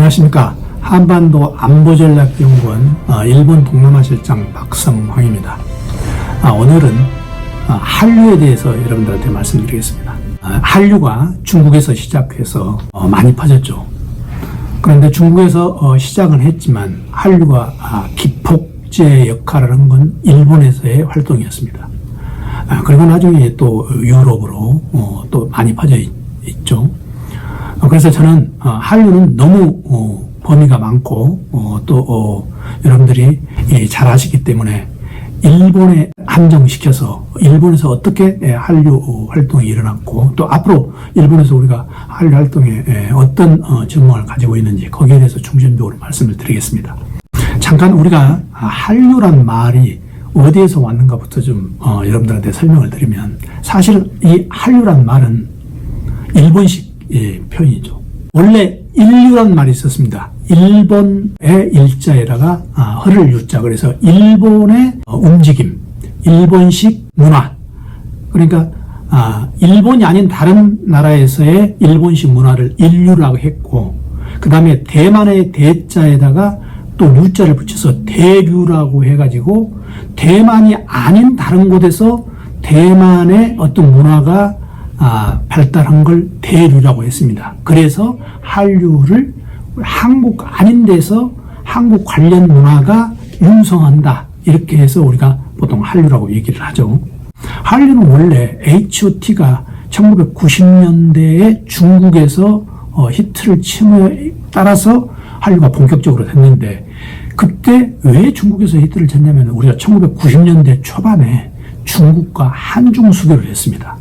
안녕하십니까. 한반도 안보전략연구원 일본 동남아실장 박성황입니다. 오늘은 한류에 대해서 여러분들한테 말씀드리겠습니다. 한류가 중국에서 시작해서 많이 퍼졌죠. 그런데 중국에서 시작은 했지만 한류가 기폭제 역할을 한 건 일본에서의 활동이었습니다. 그리고 나중에 또 유럽으로 또 많이 퍼져 있죠. 그래서 저는 한류는 너무 범위가 많고 또 여러분들이 잘 아시기 때문에 일본에 한정시켜서 일본에서 어떻게 한류 활동이 일어났고 또 앞으로 일본에서 우리가 한류 활동에 어떤 전망을 가지고 있는지 거기에 대해서 중심적으로 말씀을 드리겠습니다. 잠깐 우리가 한류란 말이 어디에서 왔는가부터 좀 여러분들한테 설명을 드리면, 사실 이 한류란 말은 일본식 표현이죠. 원래 인류란 말이 있었습니다. 일본의 일자에다가 허를 유자, 그래서 일본의 움직임, 일본식 문화. 그러니까 일본이 아닌 다른 나라에서의 일본식 문화를 인류라고 했고, 그 다음에 대만의 대자에다가 또 유자를 붙여서 대류라고 해가지고 대만이 아닌 다른 곳에서 대만의 어떤 문화가 발달한 걸 대류라고 했습니다. 그래서 한류를 한국 아닌 데서 한국 관련 문화가 융성한다, 이렇게 해서 우리가 보통 한류라고 얘기를 하죠. 한류는 원래 H.O.T가 1990년대에 중국에서 히트를 침에 따라서 한류가 본격적으로 됐는데, 그때 왜 중국에서 히트를 쳤냐면 우리가 1990년대 초반에 중국과 한중 수교를 했습니다.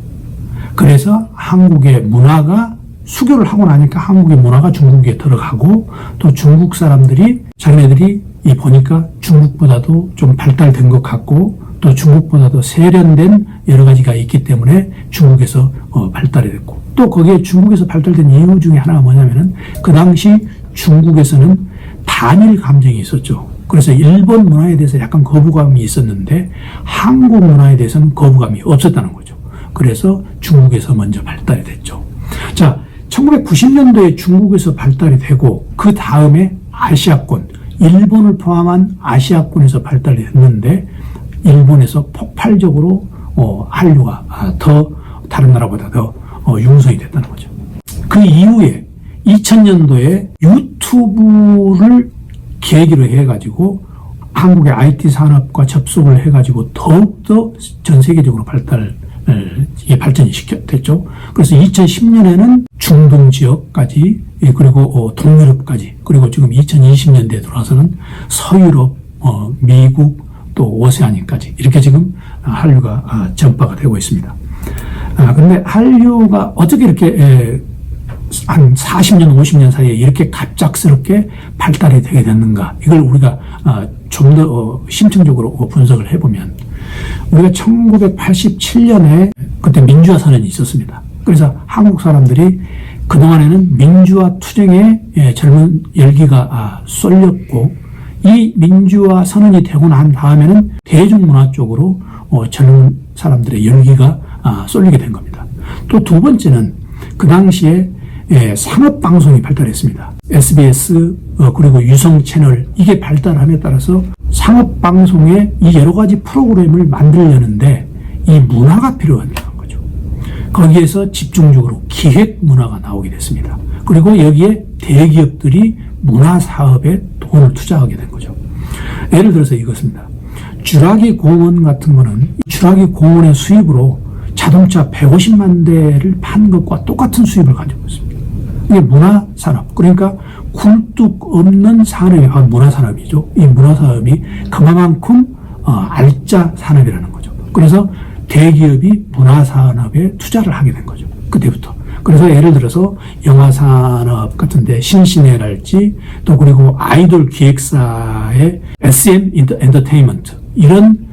그래서 한국의 문화가 수교를 하고 나니까 한국의 문화가 중국에 들어가고, 또 중국 사람들이 자기네들이 보니까 중국보다도 좀 발달된 것 같고 또 중국보다도 세련된 여러 가지가 있기 때문에 중국에서 발달이 됐고, 또 거기에 중국에서 발달된 이유 중에 하나가 뭐냐면은 그 당시 중국에서는 반일 감정이 있었죠. 그래서 일본 문화에 대해서 약간 거부감이 있었는데 한국 문화에 대해서는 거부감이 없었다는 거죠. 그래서 중국에서 먼저 발달이 됐죠. 자, 1990년도에 중국에서 발달이 되고 그 다음에 아시아권, 일본을 포함한 아시아권에서 발달이 됐는데 일본에서 폭발적으로 한류가 더 다른 나라보다 더 융성이 됐다는 거죠. 그 이후에 2000년도에 유튜브를 계기로 해가지고 한국의 IT 산업과 접속을 해가지고 더욱더 전 세계적으로 발전이 됐죠. 그래서 2010년에는 중동 지역까지, 그리고 동유럽까지, 그리고 지금 2020년대에 들어와서는 서유럽, 미국, 또 오세아니까지 이렇게 지금 한류가 전파가 되고 있습니다. 근데 한류가 어떻게 이렇게 한 40년, 50년 사이에 이렇게 갑작스럽게 발달이 되게 됐는가, 이걸 우리가 좀 더 심층적으로 분석을 해보면, 우리가 1987년에 그때 민주화 선언이 있었습니다. 그래서 한국 사람들이 그동안에는 민주화 투쟁에 젊은 열기가 쏠렸고, 이 민주화 선언이 되고 난 다음에는 대중문화 쪽으로 젊은 사람들의 열기가 쏠리게 된 겁니다. 또 두 번째는 그 당시에 상업방송이 발달했습니다. SBS 그리고 유성 채널, 이게 발달함에 따라서 상업방송에 이 여러 가지 프로그램을 만들려는데 이 문화가 필요하다는 거죠. 거기에서 집중적으로 기획 문화가 나오게 됐습니다. 그리고 여기에 대기업들이 문화사업에 돈을 투자하게 된 거죠. 예를 들어서 이것입니다. 쥬라기 공원 같은 거는 쥬라기 공원의 수입으로 자동차 150만 대를 판 것과 똑같은 수입을 가지고 있습니다. 이게 문화산업, 그러니까 굴뚝 없는 산업이 바로 문화산업이죠. 이 문화산업이 그만큼 알짜 산업이라는 거죠. 그래서 대기업이 문화산업에 투자를 하게 된 거죠. 그때부터. 그래서 예를 들어서 영화산업 같은데 신신혜랄지, 또 그리고 아이돌 기획사의 SM 엔터테인먼트, 이런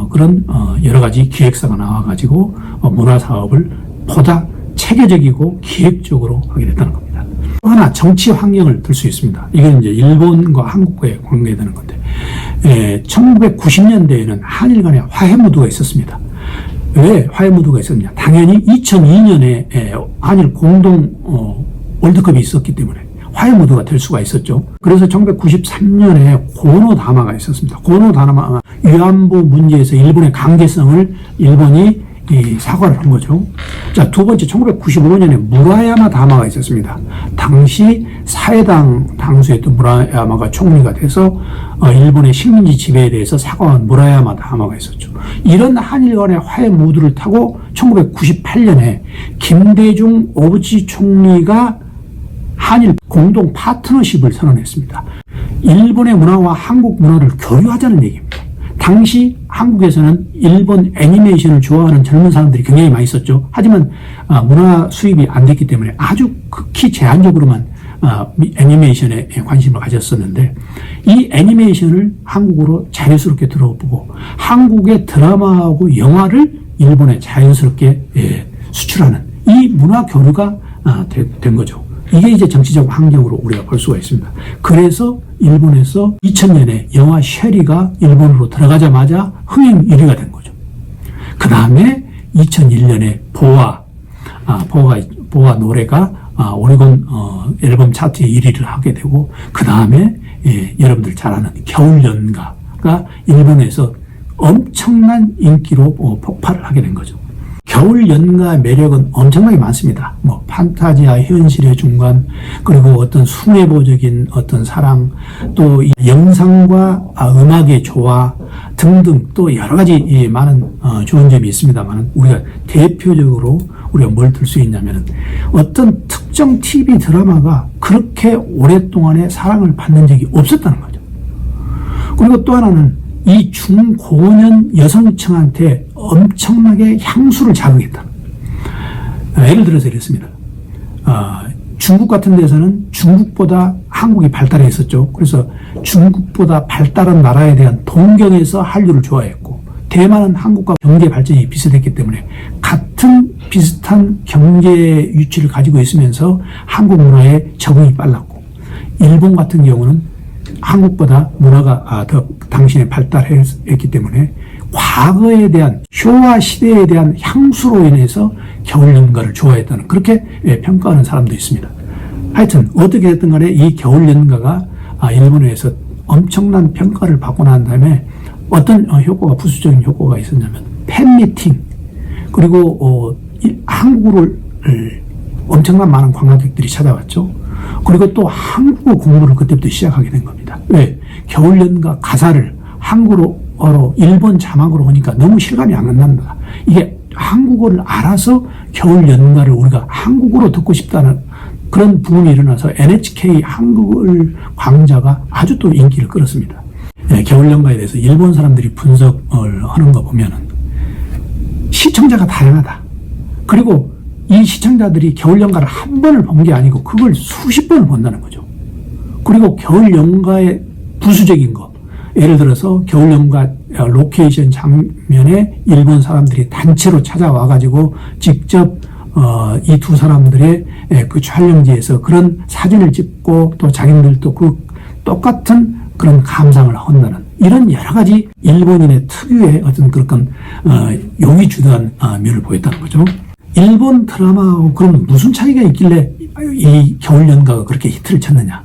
그런 여러 가지 기획사가 나와가지고 문화사업을 보다 체계적이고 기획적으로 하게 됐다는 겁니다. 또 하나, 정치 환경을 들 수 있습니다. 이건 이제 일본과 한국과의 관계되는 건데, 1990년대에는 한일 간의 화해 무드가 있었습니다. 왜 화해 무드가 있었냐? 당연히 2002년에 한일 공동 월드컵이 있었기 때문에 화해 무드가 될 수가 있었죠. 그래서 1993년에 고노다마가 있었습니다. 고노다마 위안부 문제에서 일본의 강제성을 일본이 사과를 한 거죠. 자, 두 번째 1995년에 무라야마 다마가 있었습니다. 당시 사회당 당수였던 무라야마가 총리가 돼서 일본의 식민지 지배에 대해서 사과한 무라야마 다마가 있었죠. 이런 한일 간의 화해 무드를 타고 1998년에 김대중 오부치 총리가 한일 공동 파트너십을 선언했습니다. 일본의 문화와 한국 문화를 교류하자는 얘기입니다. 당시 한국에서는 일본 애니메이션을 좋아하는 젊은 사람들이 굉장히 많이 있었죠. 하지만 문화 수입이 안 됐기 때문에 아주 극히 제한적으로만 애니메이션에 관심을 가졌었는데, 이 애니메이션을 한국으로 자연스럽게 들어보고 한국의 드라마하고 영화를 일본에 자연스럽게 수출하는 이 문화 교류가 된 거죠. 이게 이제 정치적 환경으로 우리가 볼 수가 있습니다. 그래서 일본에서 2000년에 영화 쉐리가 일본으로 들어가자마자 흥행 1위가 된 거죠. 그 다음에 2001년에 보아 노래가 오리곤 앨범 차트에 1위를 하게 되고, 그 다음에 여러분들 잘 아는 겨울연가가 일본에서 엄청난 인기로 폭발을 하게 된 거죠. 겨울 연가의 매력은 엄청나게 많습니다. 뭐 판타지와 현실의 중간, 그리고 어떤 순애보적인 어떤 사랑, 또 영상과 음악의 조화 등등 또 여러 가지 많은 좋은 점이 있습니다만, 우리가 대표적으로 우리가 뭘 들 수 있냐면은 어떤 특정 TV 드라마가 그렇게 오랫동안의 사랑을 받는 적이 없었다는 거죠. 그리고 또 하나는 이 중고년 여성층한테 엄청나게 향수를 자극했다. 예를 들어서 이랬습니다. 중국 같은 데서는 중국보다 한국이 발달했었죠. 그래서 중국보다 발달한 나라에 대한 동경에서 한류를 좋아했고, 대만은 한국과 경제 발전이 비슷했기 때문에 같은 비슷한 경제 위치를 가지고 있으면서 한국 문화에 적응이 빨랐고, 일본 같은 경우는 한국보다 문화가 더 당시에 발달했기 때문에 과거에 대한 쇼와 시대에 대한 향수로 인해서 겨울연가를 좋아했다는, 그렇게 평가하는 사람도 있습니다. 하여튼 어떻게 됐든 간에 이 겨울연가가 일본에서 엄청난 평가를 받고 난 다음에 어떤 효과가, 부수적인 효과가 있었냐면 팬미팅, 그리고 한국을 엄청난 많은 관광객들이 찾아왔죠. 그리고 또 한국어 공부를 그때부터 시작하게 된 겁니다. 왜? 겨울연가 가사를 한국어로 일본 자막으로 하니까 너무 실감이 안 난다. 이게 한국어를 알아서 겨울연가를 우리가 한국어로 듣고 싶다는 그런 부분이 일어나서 NHK 한국을 광자가 아주 또 인기를 끌었습니다. 겨울연가에 대해서 일본 사람들이 분석을 하는 거 보면은 시청자가 다양하다. 그리고 이 시청자들이 겨울연가를 한 번을 본 게 아니고 그걸 수십 번을 본다는 거죠. 그리고 겨울연가의 부수적인 것, 예를 들어서 겨울연가 로케이션 장면에 일본 사람들이 단체로 찾아와가지고 직접 이 두 사람들의 그 촬영지에서 그런 사진을 찍고 또 자기들도 그 똑같은 그런 감상을 한다는, 이런 여러 가지 일본인의 특유의 어떤 그런 용이 주도한 면을 보였다는 거죠. 일본 드라마하고 그럼 무슨 차이가 있길래 이 겨울연가가 그렇게 히트를 쳤느냐?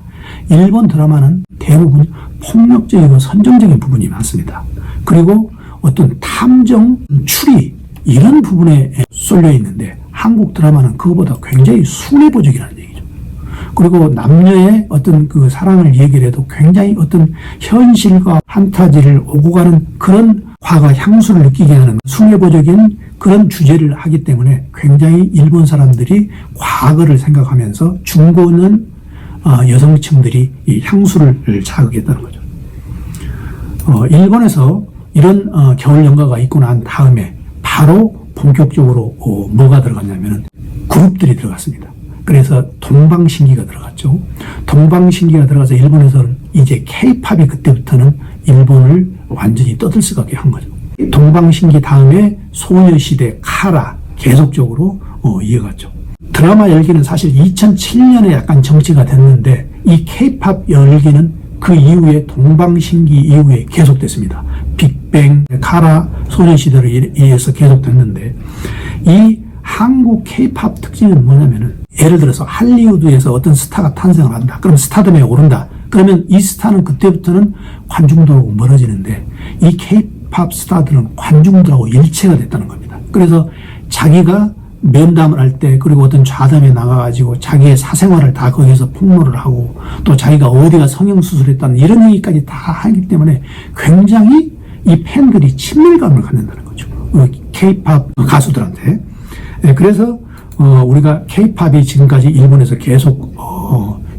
일본 드라마는 대부분 폭력적이고 선정적인 부분이 많습니다. 그리고 어떤 탐정, 추리 이런 부분에 쏠려 있는데, 한국 드라마는 그거보다 굉장히 순애보적이라는 얘기죠. 그리고 남녀의 어떤 그 사랑을 얘기를 해도 굉장히 어떤 현실과 판타지를 오고 가는 그런 화가 향수를 느끼게 하는 순애보적인 그런 주제를 하기 때문에 굉장히 일본 사람들이 과거를 생각하면서 중고는 여성층들이 이 향수를 자극했다는 거죠. 일본에서 이런 겨울연가가 있고 난 다음에 바로 본격적으로 뭐가 들어갔냐면은 그룹들이 들어갔습니다. 그래서 동방신기가 들어갔죠. 동방신기가 들어가서 일본에서는 이제 K-팝이 그때부터는 일본을 완전히 떠들썩하게 한 거죠. 동방신기 다음에 소녀시대, 카라 계속적으로 이어갔죠. 드라마 열기는 사실 2007년에 약간 정치가 됐는데, 이 K-팝 열기는 그 이후에 동방신기 이후에 계속됐습니다. 빅뱅, 카라, 소녀시대를 이어서 계속됐는데, 이 한국 K-팝 특징은 뭐냐면은 예를 들어서 할리우드에서 어떤 스타가 탄생을 한다. 그럼 스타덤에 오른다. 그러면 이 스타는 그때부터는 관중들하고 멀어지는데 이 K-팝 스타들은 관중들하고 일체가 됐다는 겁니다. 그래서 자기가 면담을 할 때 그리고 어떤 좌담에 나가가지고 자기의 사생활을 다 거기서 폭로를 하고 또 자기가 어디가 성형수술했다는 이런 얘기까지 다 하기 때문에 굉장히 이 팬들이 친밀감을 갖는다는 거죠. K-팝 가수들한테. 그래서 우리가 K-팝이 지금까지 일본에서 계속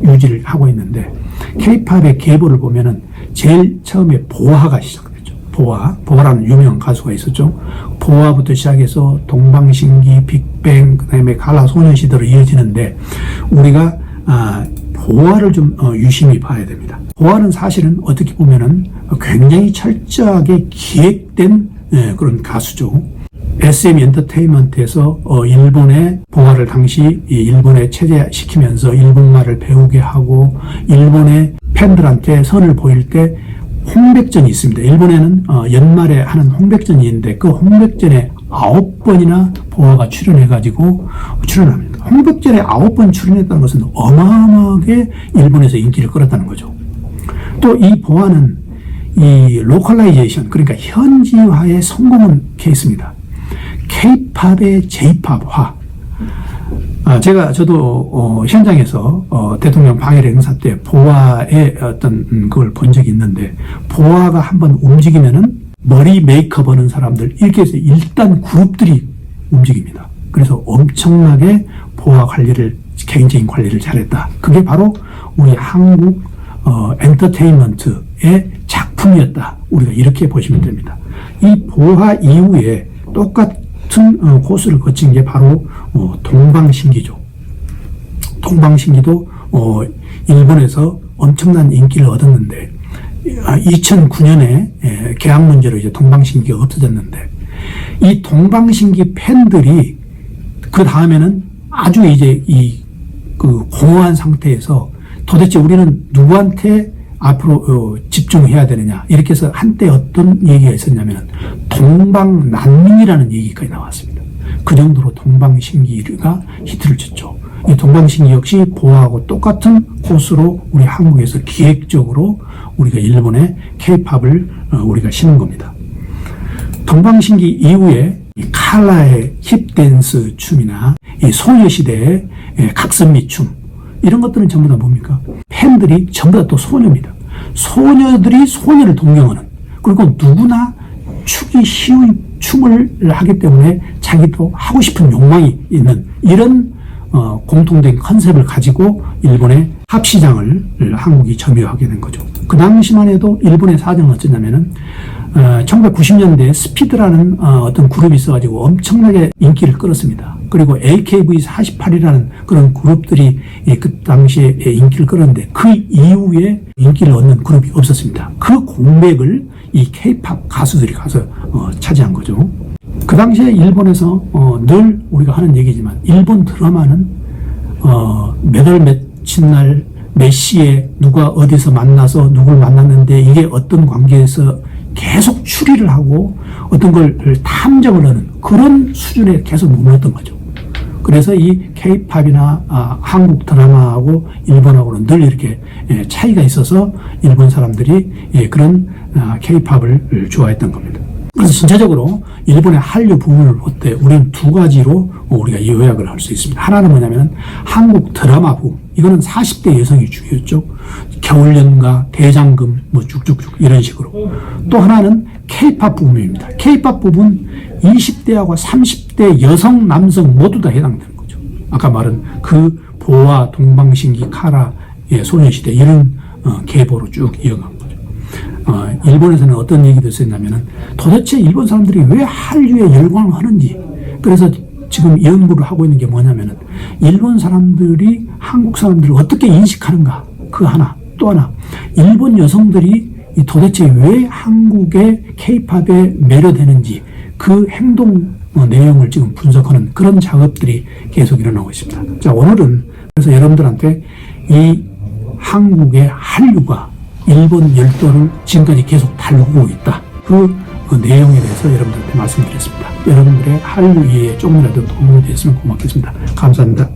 유지를 하고 있는데 K-팝의 계보를 보면은 제일 처음에 보아가 시작됐죠. 보아라는 유명한 가수가 있었죠. 보아부터 시작해서 동방신기, 빅뱅, 그다음에 가라 소녀시대로 이어지는데 우리가 보아를 좀 유심히 봐야 됩니다. 보아는 사실은 어떻게 보면은 굉장히 철저하게 기획된 그런 가수죠. SM 엔터테인먼트에서 일본의 보아를 당시 일본에 체제시키면서 일본말을 배우게 하고 일본의 팬들한테 선을 보일 때 홍백전이 있습니다. 일본에는 연말에 하는 홍백전이 있는데 그 홍백전에 9번이나 보아가 출연해가지고 출연합니다. 홍백전에 9번 출연했다는 것은 어마어마하게 일본에서 인기를 끌었다는 거죠. 또 이 보아는 이 로컬라이제이션, 그러니까 현지화에 성공한 케이스입니다. K-팝의 J-팝화. 저도 현장에서 대통령 방일 행사 때 보아의 어떤 그걸 본 적이 있는데 보아가 한번 움직이면은 머리 메이크업 하는 사람들 이렇게 해서 일단 그룹들이 움직입니다. 그래서 엄청나게 보아 관리를 개인적인 관리를 잘했다. 그게 바로 우리 한국 엔터테인먼트의 작품이었다. 우리가 이렇게 보시면 됩니다. 이 보아 이후에 똑같은 코스를 거친 게 바로 동방신기죠. 동방신기도 일본에서 엄청난 인기를 얻었는데 2009년에 계약 문제로 이제 동방신기가 없어졌는데 이 동방신기 팬들이 그 다음에는 아주 이제 그 공허한 상태에서 도대체 우리는 누구한테 앞으로 집중해야 되느냐 이렇게 해서 한때 어떤 얘기가 있었냐면 동방난민이라는 얘기까지 나왔습니다. 그 정도로 동방신기가 히트를 쳤죠. 이 동방신기 역시 보아하고 똑같은 코스로 우리 한국에서 기획적으로 우리가 일본의 K-팝을 우리가 심은 겁니다. 동방신기 이후에 칼라의 힙댄스 춤이나 이 소녀시대의 각선미 춤 이런 것들은 전부 다 뭡니까? 팬들이 전부 다 또 소녀입니다. 소녀들이 소녀를 동경하는, 그리고 누구나 추기 쉬운 춤을 하기 때문에 자기도 하고 싶은 욕망이 있는 이런 공통된 컨셉을 가지고 일본의 합시장을 한국이 점유하게 된 거죠. 그 당시만 해도 일본의 사정은 어쩌냐면은 1990년대에 스피드라는 어떤 그룹이 있어가지고 엄청나게 인기를 끌었습니다. 그리고 AKB48이라는 그런 그룹들이 그 당시에 인기를 끌었는데 그 이후에 인기를 얻는 그룹이 없었습니다. 그 공백을 이 K-팝 가수들이 가서 차지한 거죠. 그 당시에 일본에서 늘 우리가 하는 얘기지만 일본 드라마는 몇 월 며칠 날 몇 시에 누가 어디서 만나서 누굴 만났는데 이게 어떤 관계에서 계속 추리를 하고 어떤 걸 탐정을 하는 그런 수준에 계속 머물렀던 거죠. 그래서 이 K-팝이나 한국 드라마하고 일본하고는 늘 이렇게 차이가 있어서 일본 사람들이 그런 K-팝을 좋아했던 겁니다. 그래서 전체적으로 일본의 한류 부분을 볼 때 우리는 두 가지로 우리가 요약을 할 수 있습니다. 하나는 뭐냐면 한국 드라마 부분, 이거는 40대 여성이 주였죠. 겨울연가, 대장금, 뭐 쭉쭉쭉 이런 식으로. 또 하나는 K-팝 부분입니다. K-팝 부분 20대하고 30대 여성, 남성 모두 다 해당되는 거죠. 아까 말한 그 보아, 동방신기, 카라, 소녀시대 이런 계보로 쭉 이어간 거죠. 일본에서는 어떤 얘기도 있었냐면은 도대체 일본 사람들이 왜 한류에 열광을 하는지. 그래서 지금 연구를 하고 있는 게 뭐냐면은 일본 사람들이 한국 사람들을 어떻게 인식하는가. 그 하나. 또 하나. 일본 여성들이 도대체 왜 한국의 K-팝에 매료되는지 그 행동 내용을 지금 분석하는 그런 작업들이 계속 일어나고 있습니다. 자, 오늘은 그래서 여러분들한테 이 한국의 한류가 일본 열도를 지금까지 계속 달구고 있다. 그 내용에 대해서 여러분들한테 말씀드렸습니다. 여러분들의 한류 이해에 조금이라도 도움이 됐으면 고맙겠습니다. 감사합니다.